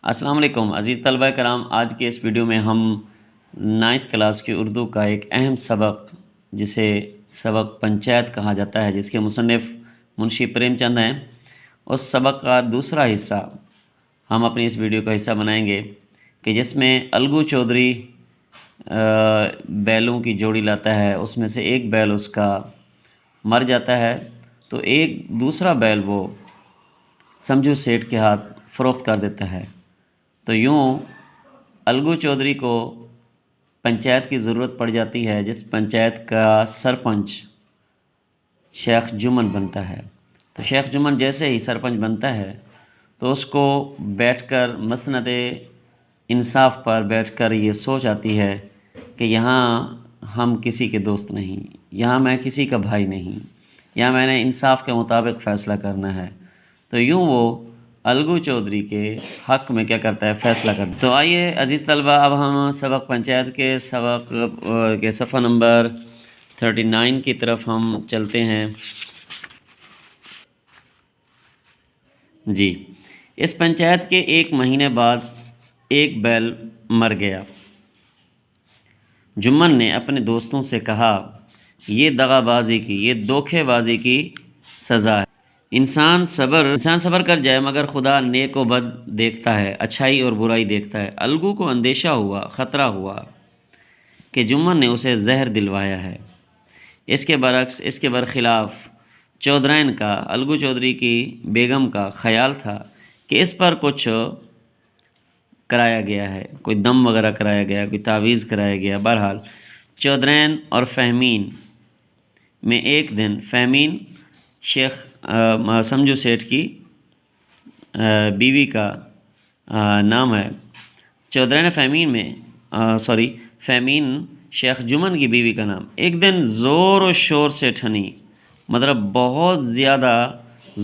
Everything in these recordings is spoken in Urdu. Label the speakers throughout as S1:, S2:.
S1: السلام علیکم عزیز طلبہ کرام، آج کے اس ویڈیو میں ہم 9th کلاس کی اردو کا ایک اہم سبق جسے سبق پنچایت کہا جاتا ہے، جس کے مصنف منشی پریم چند ہیں، اس سبق کا دوسرا حصہ ہم اپنی اس ویڈیو کا حصہ بنائیں گے کہ جس میں الگو چودھری بیلوں کی جوڑی لاتا ہے۔ اس میں سے ایک بیل اس کا مر جاتا ہے تو ایک دوسرا بیل وہ سمجھو سیٹھ کے ہاتھ فروخت کر دیتا ہے۔ تو یوں الگو چودھری کو پنچایت کی ضرورت پڑ جاتی ہے، جس پنچایت کا سرپنچ شیخ جمن بنتا ہے۔ تو شیخ جمن جیسے ہی سرپنچ بنتا ہے تو اس کو بیٹھ کر مسند انصاف پر بیٹھ کر یہ سوچ آتی ہے کہ یہاں ہم کسی کے دوست نہیں، یہاں میں کسی کا بھائی نہیں، یہاں میں نے انصاف کے مطابق فیصلہ کرنا ہے۔ تو یوں وہ الگو چودھری کے حق میں کیا کرتا ہے، فیصلہ کرتا ہے۔ تو آئیے عزیز طلبہ، اب ہم سبق پنچایت کے سبق کے صفحہ نمبر 39 کی طرف ہم چلتے ہیں۔ جی، اس پنچایت کے 1 مہینے بعد ایک بیل مر گیا۔ جمن نے اپنے دوستوں سے کہا، یہ دغا بازی کی، یہ دھوکے بازی کی سزا ہے۔ انسان صبر کر جائے، مگر خدا نیک و بد دیکھتا ہے، اچھائی اور برائی دیکھتا ہے۔ الگو کو اندیشہ ہوا، خطرہ ہوا کہ جمن نے اسے زہر دلوایا ہے۔ اس کے برعکس، اس کے برخلاف چودھرین کا، الگو چودھری کی بیگم کا خیال تھا کہ اس پر کچھ کرایا گیا ہے، کوئی دم وغیرہ کرایا گیا، کوئی تعویذ کرایا گیا۔ بہرحال چودھرین اور فہمین میں ایک دن، فہمین شیخ سمجھو سیٹھ کی بیوی کا نام ہے۔ چودھرین فہمین شیخ جمن کی بیوی کا نام ایک دن زور و شور سے ٹھنی، مطلب بہت زیادہ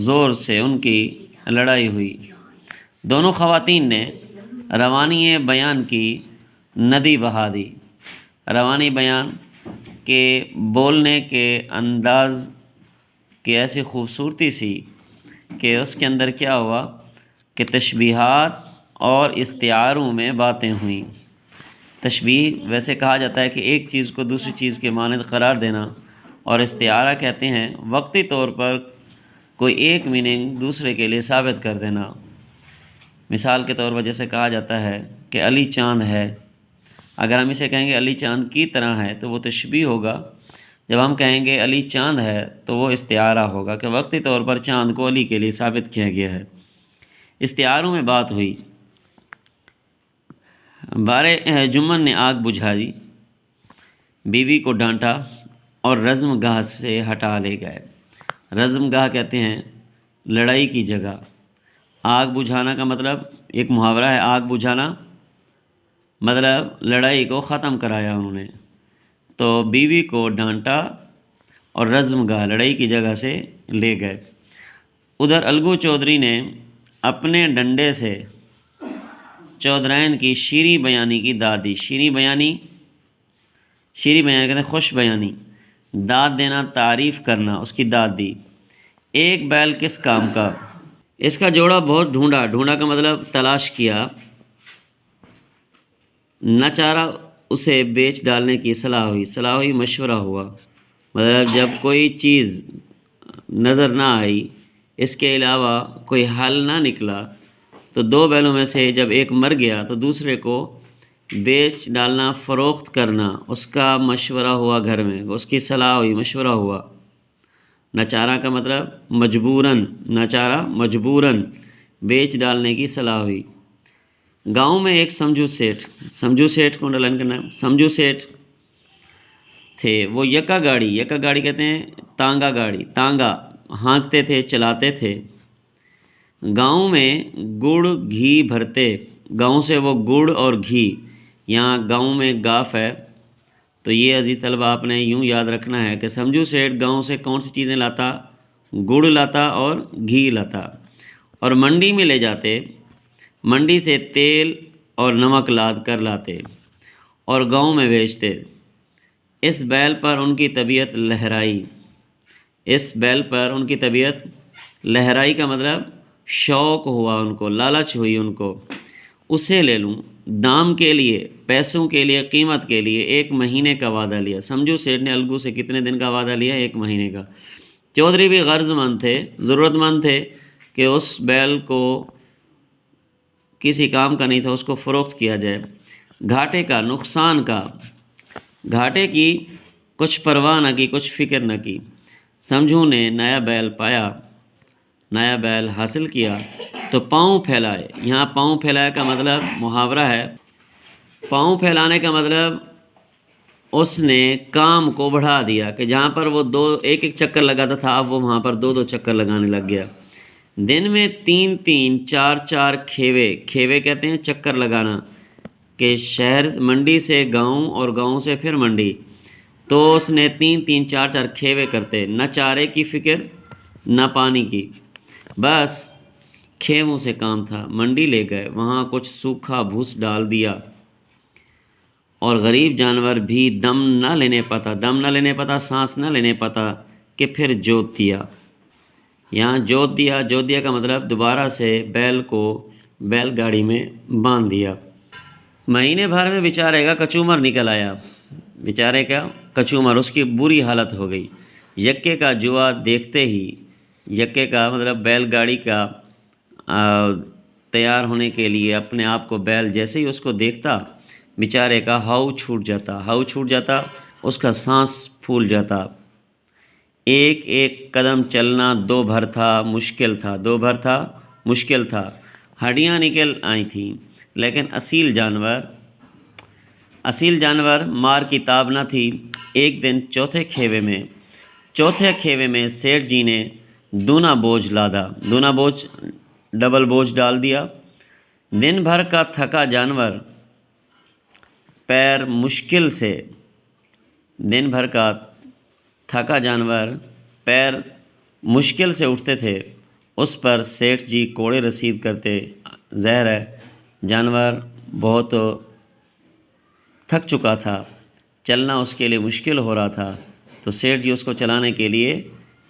S1: زور سے ان کی لڑائی ہوئی۔ دونوں خواتین نے روانی بیان کی ندی بہا دی۔ روانی بیان کے بولنے کے انداز کی ایسی خوبصورتی سی کہ اس کے اندر کیا ہوا کہ تشبیہات اور استعاروں میں باتیں ہوئیں۔ تشبیہ ویسے کہا جاتا ہے کہ ایک چیز کو دوسری چیز کے مانند قرار دینا، اور استعارہ کہتے ہیں وقتی طور پر کوئی ایک میننگ دوسرے کے لیے ثابت کر دینا۔ مثال کے طور پر جیسے کہا جاتا ہے کہ علی چاند ہے، اگر ہم اسے کہیں گے علی چاند کی طرح ہے تو وہ تشبیہ ہوگا۔ جب ہم کہیں گے علی چاند ہے تو وہ استعارہ ہوگا کہ وقتی طور پر چاند کو علی کے لیے ثابت کیا گیا ہے۔ استعاروں میں بات ہوئی۔ بارے جمن نے آگ بجھا دی، بیوی کو ڈانٹا اور رزم گاہ سے ہٹا لے گئے۔ رزم گاہ کہتے ہیں لڑائی کی جگہ۔ آگ بجھانا کا مطلب ایک محاورہ ہے، آگ بجھانا مطلب لڑائی کو ختم کرایا انہوں نے۔ تو بیوی کو ڈانٹا اور رزم گاہ، لڑائی کی جگہ سے لے گئے۔ ادھر الگو چودھری نے اپنے ڈنڈے سے چودھرین کی شیریں بیانی کی داد دی۔ شیریں بیانی کہتے ہیں خوش بیانی، داد دینا، تعریف کرنا، اس کی داد دی۔ ایک بیل کس کام کا؟ اس کا جوڑا بہت ڈھونڈا، ڈھونڈا کا مطلب تلاش کیا، نہ چارہ اسے بیچ ڈالنے کی صلاح ہوئی، مشورہ ہوا۔ مطلب جب کوئی چیز نظر نہ آئی، اس کے علاوہ کوئی حل نہ نکلا، تو 2 بیلوں میں سے جب ایک مر گیا تو دوسرے کو بیچ ڈالنا، فروخت کرنا، اس کا مشورہ ہوا، گھر میں اس کی صلاح ہوئی، مشورہ ہوا۔ ناچارہ کا مطلب مجبوراً، ناچارہ مجبوراً بیچ ڈالنے کی صلاح ہوئی۔ گاؤں میں ایک سمجھو سیٹھ کو انڈرلائن کرنا ہے، سمجھو سیٹھ تھے۔ وہ یکا گاڑی کہتے ہیں تانگا گاڑی، تانگا ہانکتے تھے، چلاتے تھے۔ گاؤں میں گڑ گھی بھرتے، گاؤں سے وہ گڑ اور گھی، یہاں گاؤں میں گاف ہے۔ تو یہ عزیز طلبہ آپ نے یوں یاد رکھنا ہے کہ سمجھو سیٹھ گاؤں سے کون سی چیزیں لاتا؟ گڑ لاتا اور گھی لاتا، اور منڈی میں لے جاتے، منڈی سے تیل اور نمک لاد کر لاتے اور گاؤں میں بیچتے۔ اس بیل پر ان کی طبیعت لہرائی کا مطلب شوق ہوا، ان کو لالچ ہوئی، ان کو اسے لے لوں، دام کے لیے، پیسوں کے لیے، قیمت کے لیے 1 مہینے کا وعدہ لیا۔ سمجھو سیٹھ نے الگو سے کتنے دن کا وعدہ لیا؟ 1 مہینے کا۔ چودھری بھی غرض مند تھے، ضرورت مند تھے کہ اس بیل کو کسی کام کا نہیں تھا، اس کو فروخت کیا جائے۔ گھاٹے کا، نقصان کا، گھاٹے کی کچھ پرواہ نہ کی، کچھ فکر نہ کی۔ سمجھو نے نیا بیل پایا، نیا بیل حاصل کیا تو پاؤں پھیلائے۔ یہاں پاؤں پھیلائے کا مطلب محاورہ ہے۔ پاؤں پھیلانے کا مطلب اس نے کام کو بڑھا دیا کہ جہاں پر وہ ایک چکر لگاتا تھا، اب وہ وہاں پر 2 چکر لگانے لگ گیا۔ دن میں 3 4 کھیوے کہتے ہیں چکر لگانا، کہ شہر منڈی سے گاؤں اور گاؤں سے پھر منڈی، تو اس نے 3 4 کھیوے کرتے، نہ چارے کی فکر نہ پانی کی، بس کھیووں سے کام تھا۔ منڈی لے گئے، وہاں کچھ سوکھا بھوس ڈال دیا، اور غریب جانور بھی دم نہ لینے پاتا، سانس نہ لینے پاتا کہ پھر جوت دیا۔ یہاں جوت دیا کا مطلب دوبارہ سے بیل کو بیل گاڑی میں باندھ دیا۔ مہینے بھر میں بیچارے کا کچومر نکل آیا، بیچارے کا کچومر، اس کی بری حالت ہو گئی۔ یکے کا جوا دیکھتے ہی، یکے کا مطلب بیل گاڑی کا تیار ہونے کے لیے اپنے آپ کو بیل جیسے ہی اس کو دیکھتا، بیچارے کا ہاؤ چھوٹ جاتا، اس کا سانس پھول جاتا۔ ایک قدم چلنا 2 بھر تھا، مشکل تھا، ہڈیاں نکل آئی تھیں، لیکن اصیل جانور مار کی تاب نہ تھی۔ ایک دن چوتھے کھیوے میں سیٹھ جی نے دونا بوجھ ڈبل بوجھ ڈال دیا۔ دن بھر کا تھکا جانور پیر مشکل سے اٹھتے تھے، اس پر سیٹھ جی کوڑے رسید کرتے۔ ظاہر ہے جانور بہت تھک چکا تھا، چلنا اس کے لیے مشکل ہو رہا تھا، تو سیٹھ جی اس کو چلانے کے لیے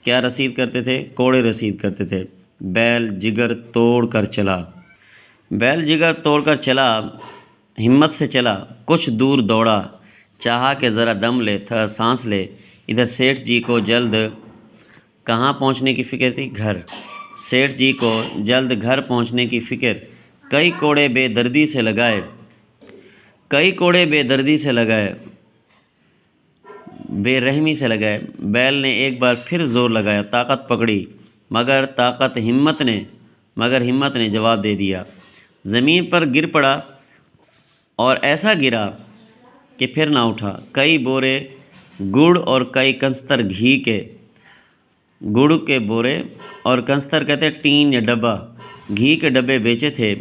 S1: کیا رسید کرتے تھے؟ کوڑے رسید کرتے تھے۔ بیل جگر توڑ کر چلا، ہمت سے چلا، کچھ دور دوڑا، چاہا کہ ذرا دم لے، تھوڑا سانس لے۔ ادھر سیٹھ جی کو جلد کہاں پہنچنے کی فکر تھی؟ گھر۔ سیٹھ جی کو جلد گھر پہنچنے کی فکر۔ کئی کوڑے بے دردی سے لگائے، بے رحمی سے لگائے۔ بیل نے ایک بار پھر زور لگایا، طاقت پکڑی، مگر ہمت نے جواب دے دیا۔ زمین پر گر پڑا اور ایسا گرا کہ پھر نہ اٹھا۔ کئی بورے گڑ اور کئی کنستر گھی کے، گڑ کے بورے اور کنستر کہتے ہیں ٹین یا ڈبہ، گھی کے ڈبے بیچے تھے۔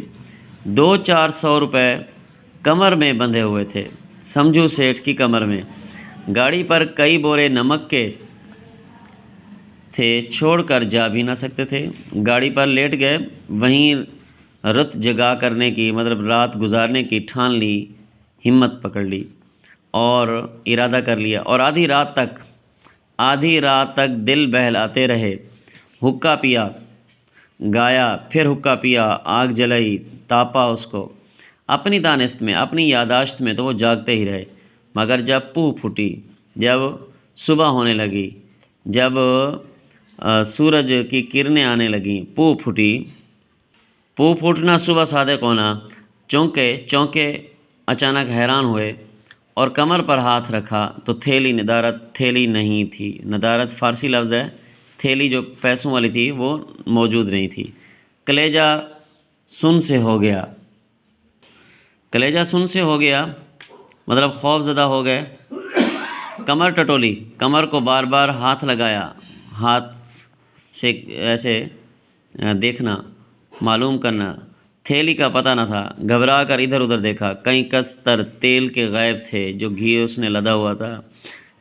S1: 200-400 روپے کمر میں بندھے ہوئے تھے، سمجھو سیٹھ کی کمر میں۔ گاڑی پر کئی بورے نمک کے تھے، چھوڑ کر جا بھی نہ سکتے تھے۔ گاڑی پر لیٹ گئے، وہیں رات گزارنے کی ٹھان لی، ہمت پکڑ لی اور ارادہ کر لیا، اور آدھی رات تک دل بہلاتے رہے۔ حقہ پیا، گایا، پھر حقہ پیا، آگ جلائی، تاپا اس کو۔ اپنی دانست میں، اپنی یاداشت میں تو وہ جاگتے ہی رہے، مگر جب پوہ پھوٹی، جب صبح ہونے لگی، جب سورج کی کرنیں آنے لگیں، پوہ پھوٹنا صبح صادق ہونا، چونکے اچانک حیران ہوئے اور کمر پر ہاتھ رکھا تو تھیلی نہیں تھی۔ ندارت فارسی لفظ ہے، تھیلی جو پیسوں والی تھی وہ موجود نہیں تھی۔ کلیجہ سن سے ہو گیا مطلب خوف زدہ ہو گئے۔ کمر ٹٹولی، کمر کو بار بار ہاتھ لگایا، ہاتھ سے ایسے دیکھنا، معلوم کرنا، تھیلی کا پتہ نہ تھا۔ گھبرا کر ادھر ادھر دیکھا، کئی کستر تیل کے غائب تھے جو گھی اس نے لدا ہوا تھا۔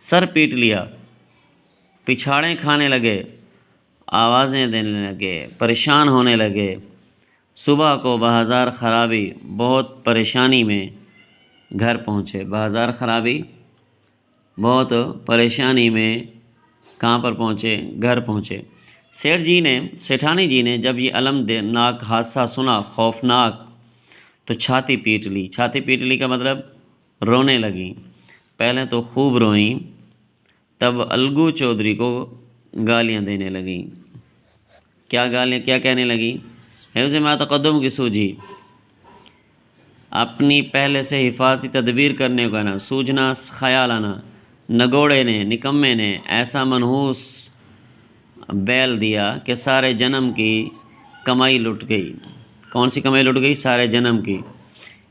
S1: سر پیٹ لیا، پچھاڑیں کھانے لگے، آوازیں دینے لگے، پریشان ہونے لگے۔ صبح کو بہزار خرابی، بہت پریشانی میں گھر پہنچے۔ بہزار خرابی، بہت پریشانی میں کہاں پر پہنچے؟ گھر پہنچے۔ سیٹھانی جی نے جب یہ المناک حادثہ سنا، خوفناک، تو چھاتی پیٹ لی. چھاتی پیٹ لی کا مطلب رونے لگیں. پہلے تو خوب روئیں، تب الگو چودھری کو گالیاں دینے لگیں. کیا گالیاں کیا کہنے لگیں؟ حفظ ما تقدم کی سوجھی، اپنی پہلے سے حفاظتی تدبیر کرنے کا نا سوجھنا خیال آنا، نگوڑے نے نکمے نے ایسا منحوس بیل دیا کہ سارے جنم کی کمائی لٹ گئی. کون سی کمائی لٹ گئی؟ سارے جنم کی.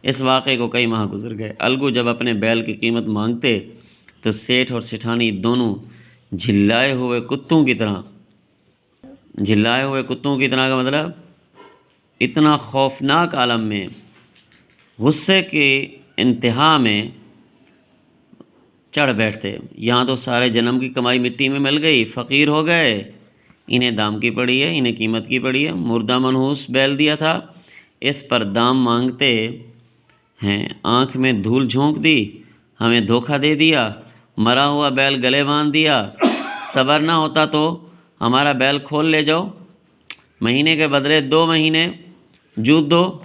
S1: اس واقعے کو کئی ماہ گزر گئے. الگو جب اپنے بیل کی قیمت مانگتے تو سیٹھ اور سیٹھانی دونوں جھلائے ہوئے کتوں کی طرح کا مطلب اتنا خوفناک عالم میں، غصے کے انتہا میں چڑھ بیٹھتے. یہاں تو سارے جنم کی کمائی مٹی میں مل گئی، فقیر ہو گئے، انہیں دام کی پڑی ہے، انہیں قیمت کی پڑی ہے. مردہ منحوس بیل دیا تھا، اس پر دام مانگتے ہیں. آنکھ میں دھول جھونک دی، ہمیں دھوکہ دے دیا، مرا ہوا بیل گلے باندھ دیا. صبر نہ ہوتا تو ہمارا بیل کھول لے جاؤ، مہینے کے بدلے 2 مہینے جوت دو،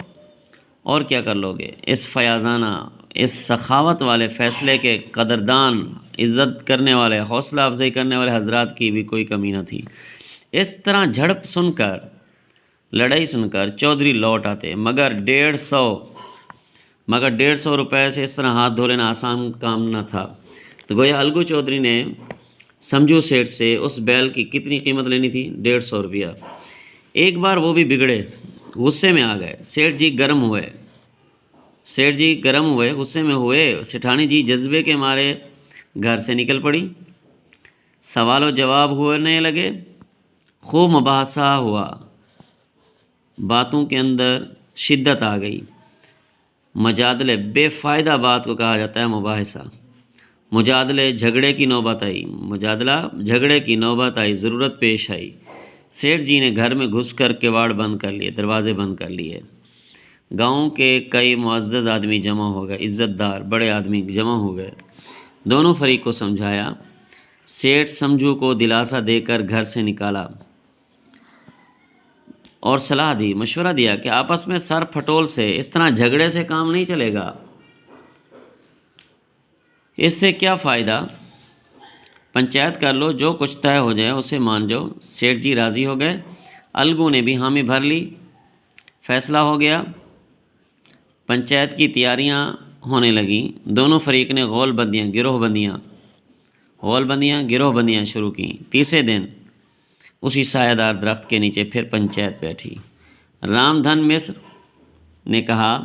S1: اور کیا کر لو گے. اس فیاضانہ، اس سخاوت والے فیصلے کے قدردان، عزت کرنے والے، حوصلہ افزائی کرنے والے حضرات کی بھی کوئی کمی نہ تھی. اس طرح جھڑپ سن کر، لڑائی سن کر چودھری لوٹ آتے، مگر 150 روپے سے اس طرح ہاتھ دھو لینا آسان کام نہ تھا. تو گویا الگو چودھری نے سمجھو سیٹھ سے اس بیل کی کتنی قیمت لینی تھی؟ 150 روپیہ. ایک بار وہ بھی بگڑے، غصے میں آ گئے. سیٹھ جی گرم ہوئے، غصے میں ہوئے. سیٹھانی جی جذبے کے مارے گھر سے نکل پڑی. سوال و جواب ہونے لگے، خوب مباحثہ ہوا، باتوں کے اندر شدت آ گئی. مجادلے، بے فائدہ بات کو کہا جاتا ہے مباحثہ. مجادلے، جھگڑے کی نوبت آئی، ضرورت پیش آئی. سیٹھ جی نے گھر میں گھس کر کواڑ بند کر لیے، دروازے بند کر لیے. گاؤں کے کئی معزز آدمی جمع ہو گئے، عزت دار بڑے آدمی جمع ہو گئے. دونوں فریق کو سمجھایا. سیٹھ سمجھو کو دلاسا دے کر گھر سے نکالا اور صلاح دی، مشورہ دیا کہ آپس میں سر پھٹول سے، اس طرح جھگڑے سے کام نہیں چلے گا. اس سے کیا فائدہ؟ پنچایت کر لو، جو کچھ طے ہو جائے اسے مان جاؤ. سیٹھ جی راضی ہو گئے. الگو نے بھی حامی بھر لی. فیصلہ ہو گیا. پنچایت کی تیاریاں ہونے لگیں. دونوں فریق نے گروہ بندیاں شروع کیں. تیسرے دن اسی سایہ دار درخت کے نیچے پھر پنچایت بیٹھی. رام دھن مصر نے کہا،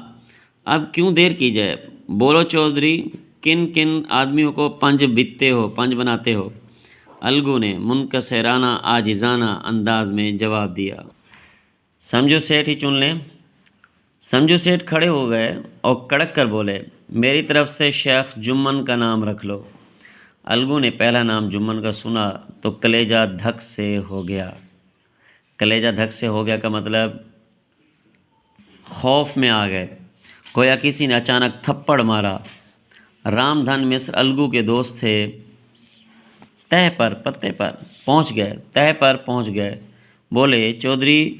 S1: اب کیوں دیر کی جائے، بولو چودھری، کن کن آدمیوں کو پنج بناتے ہو؟ الگو نے منکسرانہ عاجزانہ انداز میں جواب دیا، سمجھو سیٹھ ہی چن لیں. سمجھو سیٹھ کھڑے ہو گئے اور کڑک کر بولے، میری طرف سے شیخ جمن کا نام رکھ لو. الگو نے پہلا نام جمن کا سنا تو کلیجہ دھک سے ہو گیا. کلیجہ دھک سے ہو گیا کا مطلب خوف میں آ گئے، گویا کسی نے اچانک تھپڑ مارا. رام دھن مصر الگو کے دوست تھے. تہ پر پہنچ گئے. بولے، چودھری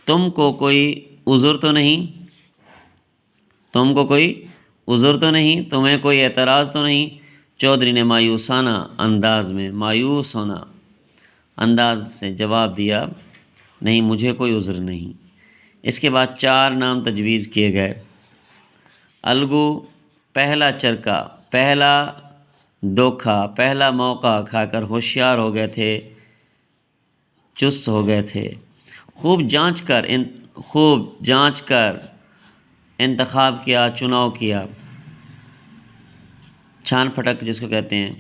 S1: تم کو کوئی عذر تو نہیں؟ تمہیں کوئی اعتراض تو نہیں؟ چودھری نے مایوس ہونا انداز سے جواب دیا، نہیں، مجھے کوئی عذر نہیں. اس کے بعد 4 نام تجویز کیے گئے. الگو پہلا چرکا، پہلا دھوکہ، پہلا موقع کھا کر ہوشیار ہو گئے تھے، چست ہو گئے تھے. خوب جانچ کر انتخاب کیا، چناؤ کیا. چھان پھٹک جس کو کہتے ہیں.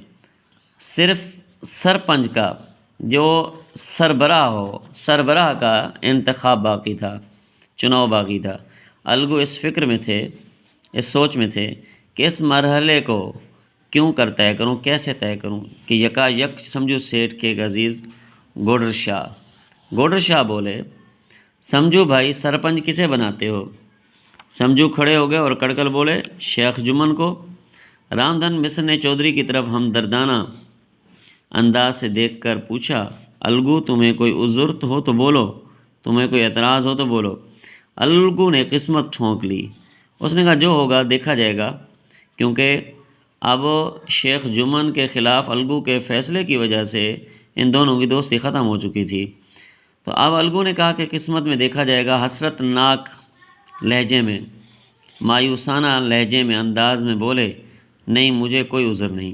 S1: صرف سرپنچ کا، جو سربراہ کا انتخاب باقی تھا، چناؤ باقی تھا. الگو اس فکر میں تھے، اس سوچ میں تھے کہ اس مرحلے کو کیوں کر طے کروں، کیسے طے کروں، کہ یکا یک سمجھو سیٹھ کے عزیز گوڈر شاہ بولے، سمجھو بھائی سرپنچ کسے بناتے ہو؟ سمجھو کھڑے ہو گئے اور کڑکل بولے، شیخ جمن کو. رام دھن مصر نے چودھری کی طرف ہمدردانہ انداز سے دیکھ کر پوچھا، الگو تمہیں کوئی عذر ہو تو بولو، تمہیں کوئی اعتراض ہو تو بولو. الگو نے قسمت ٹھونک لی. اس نے کہا جو ہوگا دیکھا جائے گا، کیونکہ اب شیخ جمن کے خلاف الگو کے فیصلے کی وجہ سے ان دونوں کی دوستی ختم ہو چکی تھی۔ تو اب الگو نے کہا کہ قسمت میں دیکھا جائے گا، حسرت ناک لہجے میں، مایوسانہ لہجے میں، انداز میں بولے، نہیں مجھے کوئی عذر نہیں۔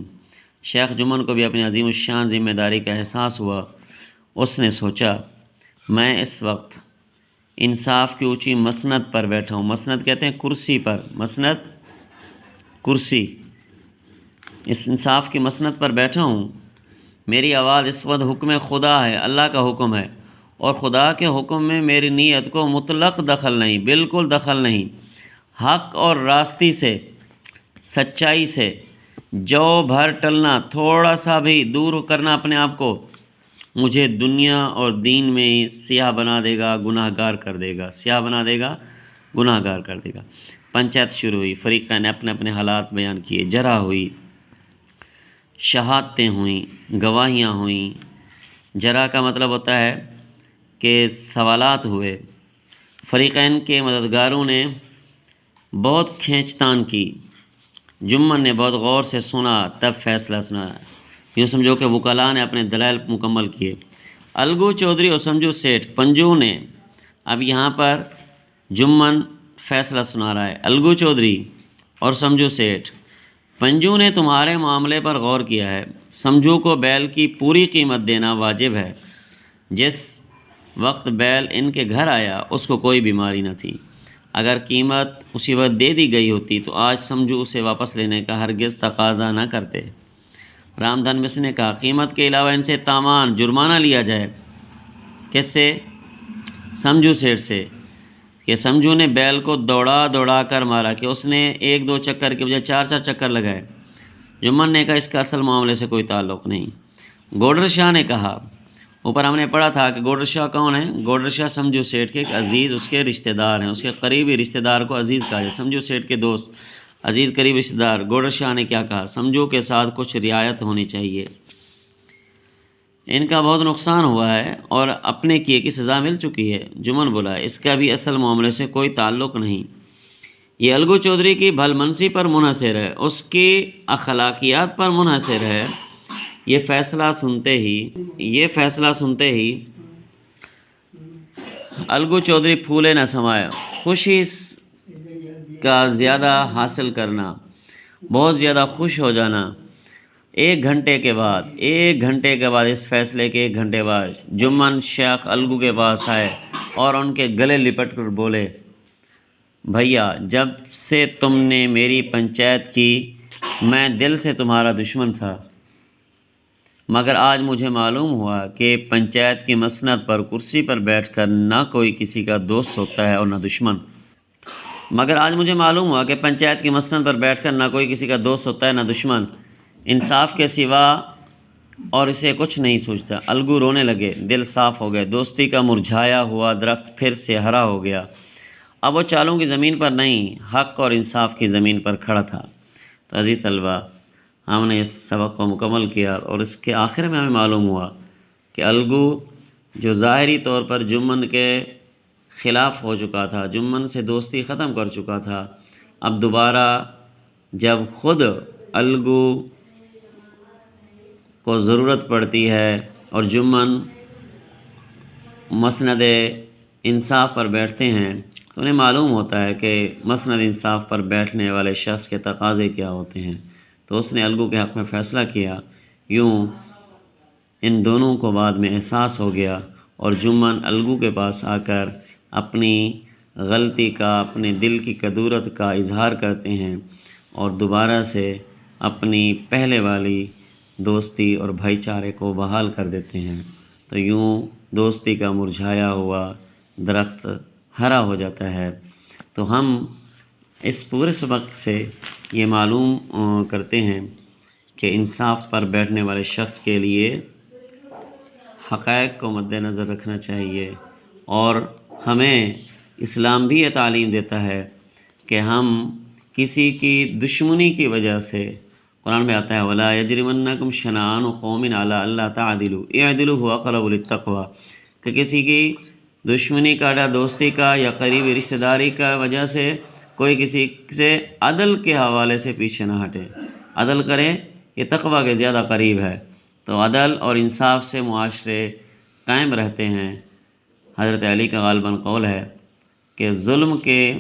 S1: شیخ جمن کو بھی اپنی عظیم الشان ذمہ داری کا احساس ہوا۔ اس نے سوچا میں اس وقت انصاف کی اونچی مسند پر بیٹھا ہوں، مسند کہتے ہیں کرسی پر، مسند کرسی، اس انصاف کی مسند پر بیٹھا ہوں، میری آواز اس وقت حکم خدا ہے، اللہ کا حکم ہے، اور خدا کے حکم میں میری نیت کو مطلق دخل نہیں، بالکل دخل نہیں، حق اور راستی سے، سچائی سے جو بھر ٹلنا، تھوڑا سا بھی دور کرنا اپنے آپ کو، مجھے دنیا اور دین میں سیاہ بنا دے گا، گناہ گار کر دے گا، سیاہ بنا دے گا، گناہ گار کر دے گا۔ پنچایت شروع ہوئی، فریقین نے اپنے اپنے حالات بیان کیے، جرح ہوئی، شہادتیں ہوئیں، گواہیاں ہوئیں۔ جرح کا مطلب ہوتا ہے کہ سوالات ہوئے۔ فریقین کے مددگاروں نے بہت کھینچ تان کی، جمن نے بہت غور سے سنا، تب فیصلہ سنا۔ یوں سمجھو کہ وکلاء نے اپنے دلائل مکمل کیے۔ الگو چودھری اور سمجھو سیٹھ، پنجو نے، اب یہاں پر جمن فیصلہ سنا رہا ہے، الگو چودھری اور سمجھو سیٹھ، پنجو نے تمہارے معاملے پر غور کیا ہے، سمجھو کو بیل کی پوری قیمت دینا واجب ہے۔ جس وقت بیل ان کے گھر آیا اس کو کوئی بیماری نہ تھی، اگر قیمت اسی وقت دے دی گئی ہوتی تو آج سمجھو اسے واپس لینے کا ہرگز تقاضا نہ کرتے۔ رام دھن مس نے کہا قیمت کے علاوہ ان سے تاوان، جرمانہ لیا جائے۔ کس سے؟ سمجھو سیٹھ سے، کہ سمجھو نے بیل کو دوڑا دوڑا کر مارا کہ اس نے 1-2 چکر کے بجائے 4-4 چکر لگائے۔ جمن نے کہا اس کا اصل معاملے سے کوئی تعلق نہیں۔ گوڈر شاہ نے کہا، اوپر ہم نے پڑھا تھا کہ گوڈر شاہ کون ہے؟ گوڈر شاہ سمجھو سیٹھ کے ایک عزیز اس کے رشتہ دار ہیں، اس کے قریبی رشتہ دار کو عزیز کہا جائے، سمجھو سیٹھ کے دوست، عزیز قریب رشتہ دار۔ گوڈر شاہ نے کیا کہا؟ سمجھو کے ساتھ کچھ رعایت ہونی چاہیے، ان کا بہت نقصان ہوا ہے اور اپنے کیے کی سزا مل چکی ہے۔ جمن بولا اس کا بھی اصل معاملے سے کوئی تعلق نہیں، یہ الگو چودھری کی بھل منسی پر منحصر ہے، اس کی اخلاقیات پر منحصر ہے۔ یہ فیصلہ سنتے ہی الگو چودھری پھولے نہ سمایا، خوشی کا زیادہ حاصل کرنا، بہت زیادہ خوش ہو جانا۔ ایک گھنٹے کے بعد اس فیصلے کے 1 گھنٹے بعد جمن شیخ الگو کے پاس آئے اور ان کے گلے لپٹ کر بولے، بھیا جب سے تم نے میری پنچایت کی میں دل سے تمہارا دشمن تھا، مگر آج مجھے معلوم ہوا کہ پنچایت کی مسند پر کرسی پر بیٹھ کر نہ کوئی کسی کا دوست ہوتا ہے اور نہ دشمن۔ انصاف کے سوا اور اسے کچھ نہیں سوچتا۔ الگو رونے لگے، دل صاف ہو گئے، دوستی کا مرجھایا ہوا درخت پھر سے ہرا ہو گیا۔ اب وہ چالوں کی زمین پر نہیں، حق اور انصاف کی زمین پر کھڑا تھا۔ تو عزیز طلبہ، ہم نے اس سبق کو مکمل کیا اور اس کے آخر میں ہمیں معلوم ہوا کہ الگو جو ظاہری طور پر جمن کے خلاف ہو چکا تھا، جمن سے دوستی ختم کر چکا تھا، اب دوبارہ جب خود الگو کو ضرورت پڑتی ہے اور جمن مسند انصاف پر بیٹھتے ہیں تو انہیں معلوم ہوتا ہے کہ مسند انصاف پر بیٹھنے والے شخص کے تقاضے کیا ہوتے ہیں، تو اس نے الگو کے حق میں فیصلہ کیا۔ یوں ان دونوں کو بعد میں احساس ہو گیا اور جمن الگو کے پاس آ کر اپنی غلطی کا، اپنے دل کی کدورت کا اظہار کرتے ہیں اور دوبارہ سے اپنی پہلے والی دوستی اور بھائی چارے کو بحال کر دیتے ہیں۔ تو یوں دوستی کا مرجھایا ہوا درخت ہرا ہو جاتا ہے۔ تو ہم اس پورے سبق سے یہ معلوم کرتے ہیں کہ انصاف پر بیٹھنے والے شخص کے لیے حقائق کو مد نظر رکھنا چاہیے، اور ہمیں اسلام بھی یہ تعلیم دیتا ہے کہ ہم کسی کی دشمنی کی وجہ سے، قرآن میں آتا ہے وَلَا يَجْرِمَنَّكُمْ شَنَآنُ قَوْمٍ عَلَىٰ أَلَّا تَعْدِلُوا اعْدِلُوا هُوَ أَقْرَبُ لِلتَّقْوَىٰ، کہ کسی کی دشمنی کا، دوستی کا یا قریبی رشتہ داری کا وجہ سے کوئی کسی سے عدل کے حوالے سے پیچھے نہ ہٹے، عدل کرے، یہ تقویٰ کے زیادہ قریب ہے۔ تو عدل اور انصاف سے معاشرے قائم رہتے ہیں۔ حضرت علی کا غالباً قول ہے کہ ظلم کے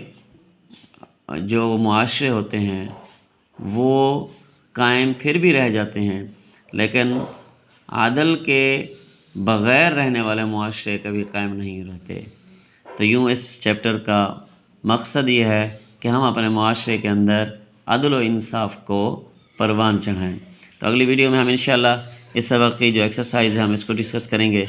S1: جو معاشرے ہوتے ہیں وہ قائم پھر بھی رہ جاتے ہیں، لیکن عدل کے بغیر رہنے والے معاشرے کبھی قائم نہیں رہتے۔ تو یوں اس چیپٹر کا مقصد یہ ہے کہ ہم اپنے معاشرے کے اندر عدل و انصاف کو پروان چڑھائیں۔ تو اگلی ویڈیو میں ہم انشاءاللہ اس سبق کی جو ایکسرسائز ہے ہم اس کو ڈسکس کریں گے۔